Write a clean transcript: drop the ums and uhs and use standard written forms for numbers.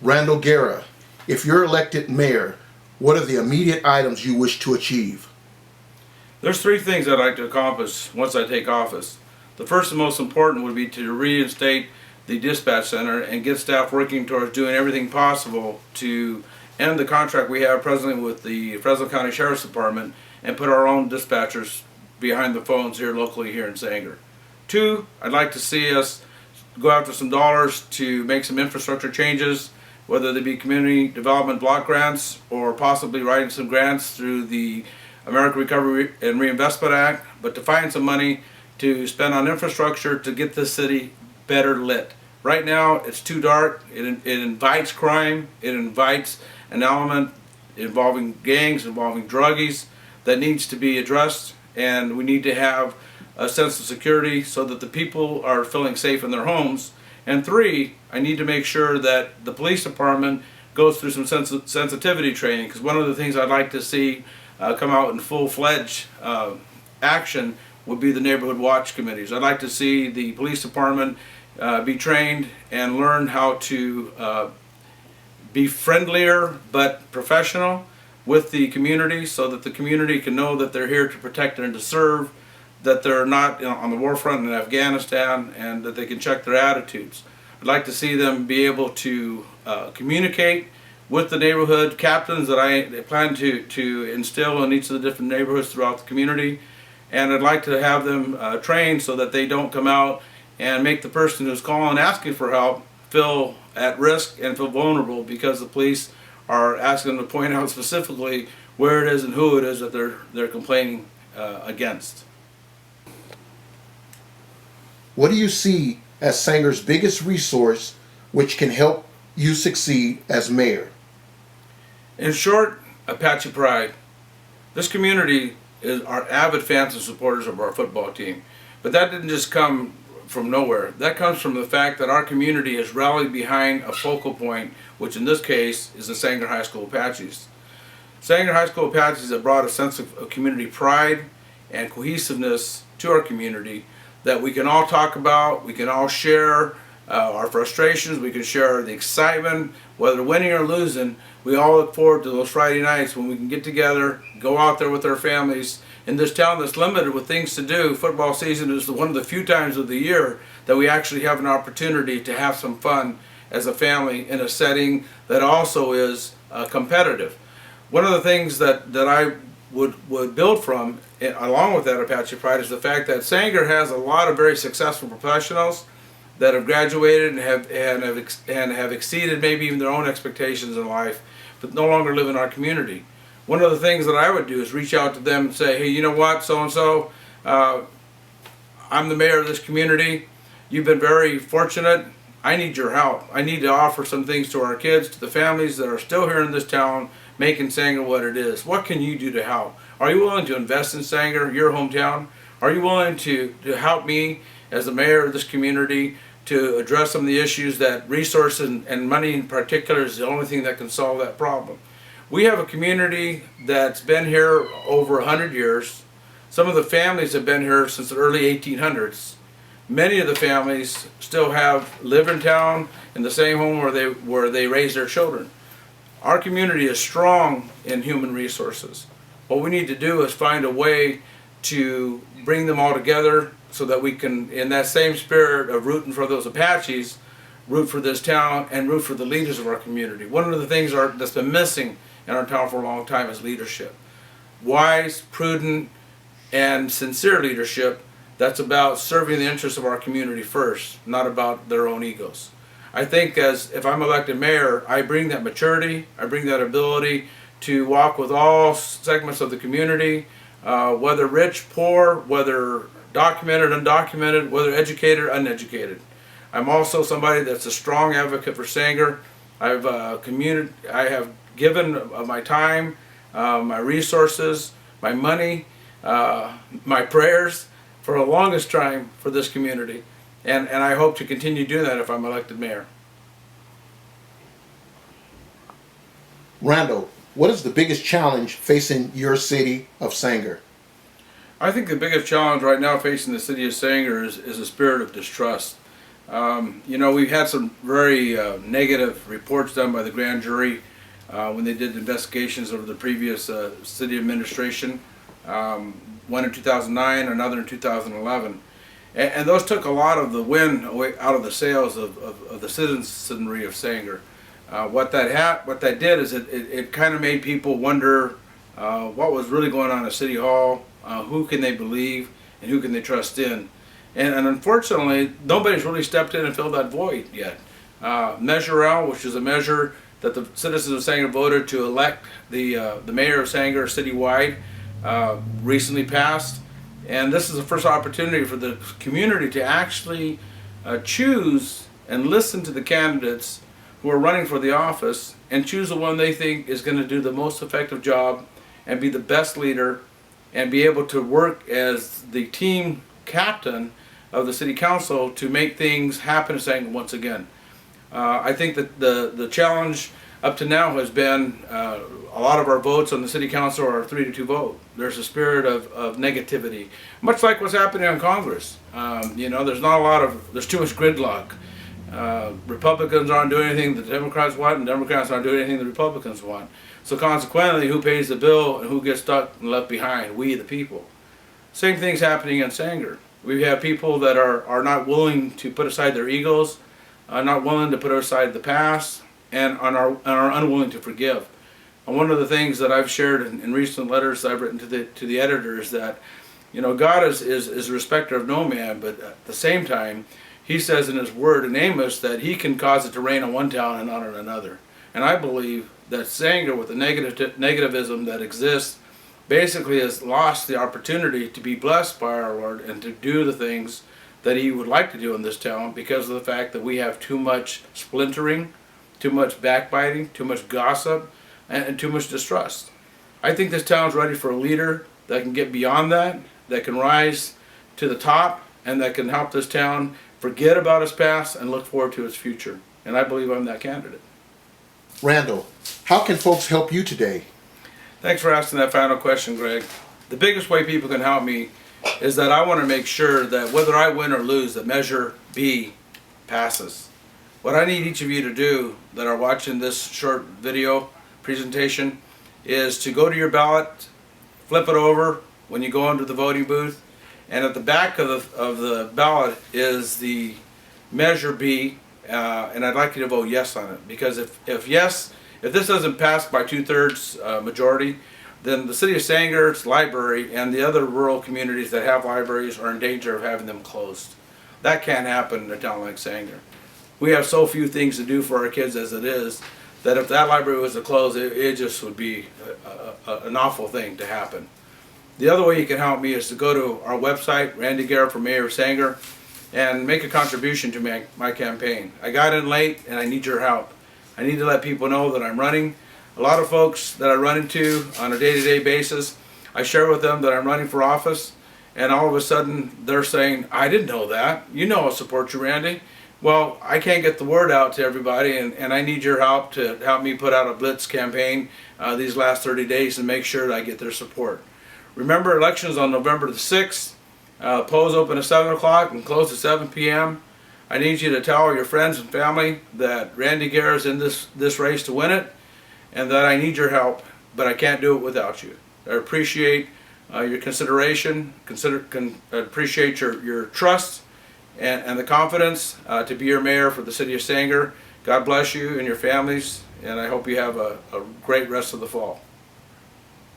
Randall Guerra, if you're elected mayor, what are the immediate items you wish to achieve? There's three things I'd like to accomplish once I take office. The first and most important would be to reinstate the dispatch center and get staff working towards doing everything possible to end the contract we have presently with the Fresno County Sheriff's Department and put our own dispatchers behind the phones here locally here in Sanger. Two, I'd like to see us go after some dollars to make some infrastructure changes, whether they be community development block grants or possibly writing some grants through the American Recovery and Reinvestment Act, but to find some money to spend on infrastructure to get this city better lit. Right now it's too dark. It invites crime. It invites an element involving gangs, involving druggies that needs to be addressed, and we need to have a sense of security so that the people are feeling safe in their homes. And three, I need to make sure that the police department goes through some sensitivity training, because one of the things I'd like to see come out in full-fledged action would be the neighborhood watch committees. I'd like to see the police department be trained and learn how to be friendlier but professional with the community, so that the community can know that they're here to protect and to serve, that they're not on the war front in Afghanistan, and that they can check their attitudes. I'd like to see them be able to communicate with the neighborhood captains that I plan to instill in each of the different neighborhoods throughout the community. And I'd like to have them trained so that they don't come out and make the person who's calling asking for help feel at risk and feel vulnerable, because the police are asking them to point out specifically where it is and who it is that they're complaining against. What do you see as Sanger's biggest resource which can help you succeed as mayor? In short, Apache pride. This community are avid fans and supporters of our football team. But that didn't just come from nowhere. That comes from the fact that our community has rallied behind a focal point, which in this case is the Sanger High School Apaches. Sanger High School Apaches have brought a sense of community pride and cohesiveness to our community that we can all talk about, we can all share our frustrations, we can share the excitement, whether winning or losing. We all look forward to those Friday nights when we can get together, go out there with our families. In this town that's limited with things to do, football season is one of the few times of the year that we actually have an opportunity to have some fun as a family in a setting that also is competitive. One of the things that I would build from, along with that Apache pride, is the fact that Sanger has a lot of very successful professionals that have graduated and have exceeded maybe even their own expectations in life, but no longer live in our community. One of the things that I would do is reach out to them and say, hey, you know what, so-and-so, I'm the mayor of this community. You've been very fortunate. I need your help. I need to offer some things to our kids, to the families that are still here in this town, making Sanger what it is. What can you do to help? Are you willing to invest in Sanger, your hometown? Are you willing to help me as the mayor of this community to address some of the issues that resources and money in particular is the only thing that can solve that problem? We have a community that's been here over 100 years. Some of the families have been here since the early 1800s. Many of the families still live in town in the same home where they raise their children. Our community is strong in human resources. What we need to do is find a way to bring them all together so that we can, in that same spirit of rooting for those Apaches, root for this town and root for the leaders of our community. One of the things that's been missing in our town for a long time is leadership. Wise, prudent, and sincere leadership that's about serving the interests of our community first, not about their own egos. I think if I'm elected mayor, I bring that maturity, I bring that ability to walk with all segments of the community, whether rich, poor, whether documented, undocumented, whether educated, uneducated. I'm also somebody that's a strong advocate for Sanger. I have given of my time, my resources, my money, my prayers for the longest time for this community. And I hope to continue doing that if I'm elected mayor. Randall, what is the biggest challenge facing your city of Sanger? I think the biggest challenge right now facing the city of Sanger is a spirit of distrust. We've had some very negative reports done by the grand jury when they did investigations of the previous city administration. One in 2009, another in 2011. And those took a lot of the wind away out of the sails of the citizenry of Sanger. What that did is it kind of made people wonder what was really going on at City Hall, who can they believe, and who can they trust in. And unfortunately, nobody's really stepped in and filled that void yet. Measure L, which is a measure that the citizens of Sanger voted to elect the mayor of Sanger citywide, recently passed. And this is the first opportunity for the community to actually choose and listen to the candidates who are running for the office and choose the one they think is going to do the most effective job and be the best leader and be able to work as the team captain of the city council to make things happen in Sanger once again. I think that the challenge up to now has been a lot of our votes on the city council are a 3-2 vote. There's a spirit of negativity, much like what's happening in Congress. There's too much gridlock. Republicans aren't doing anything that the Democrats want, and Democrats aren't doing anything the Republicans want. So consequently, who pays the bill and who gets stuck and left behind? We, the people. Same thing's happening in Sanger. We have people that are not willing to put aside their egos, not willing to put aside the past, and are unwilling to forgive. And one of the things that I've shared in recent letters I've written to the editor is that, God is a respecter of no man, but at the same time, He says in His Word in Amos that He can cause it to rain on one town and not on another. And I believe that Sanger, with the negativism that exists, basically has lost the opportunity to be blessed by our Lord and to do the things that He would like to do in this town because of the fact that we have too much splintering, too much backbiting, too much gossip, and too much distrust. I think this town's ready for a leader that can get beyond that can rise to the top, and that can help this town forget about its past and look forward to its future. And I believe I'm that candidate. Randall, how can folks help you today? Thanks for asking that final question, Greg. The biggest way people can help me is that I want to make sure that whether I win or lose, that Measure B passes. What I need each of you to do that are watching this short video presentation is to go to your ballot, flip it over when you go into the voting booth, and at the back of the ballot is the Measure B, and I'd like you to vote yes on it, because if this doesn't pass by 2/3 majority, then the city of Sanger's library and the other rural communities that have libraries are in danger of having them closed. That can't happen in a town like Sanger. We have so few things to do for our kids as it is, that if that library was to close, it just would be an awful thing to happen. The other way you can help me is to go to our website, Randall Guerra for Mayor of Sanger, and make a contribution to my campaign. I got in late and I need your help. I need to let people know that I'm running. A lot of folks that I run into on a day-to-day basis, I share with them that I'm running for office, and all of a sudden they're saying, I didn't know that. You know I'll support you, Randy. Well, I can't get the word out to everybody, and I need your help to help me put out a blitz campaign these last 30 days and make sure that I get their support. Remember, elections on November the 6th. Polls open at 7 o'clock and close at 7 p.m. I need you to tell all your friends and family that Randy Guerra is in this race to win it, and that I need your help, but I can't do it without you. I appreciate your consideration, appreciate your trust and the confidence to be your mayor for the city of Sanger. God bless you and your families, and I hope you have a great rest of the fall.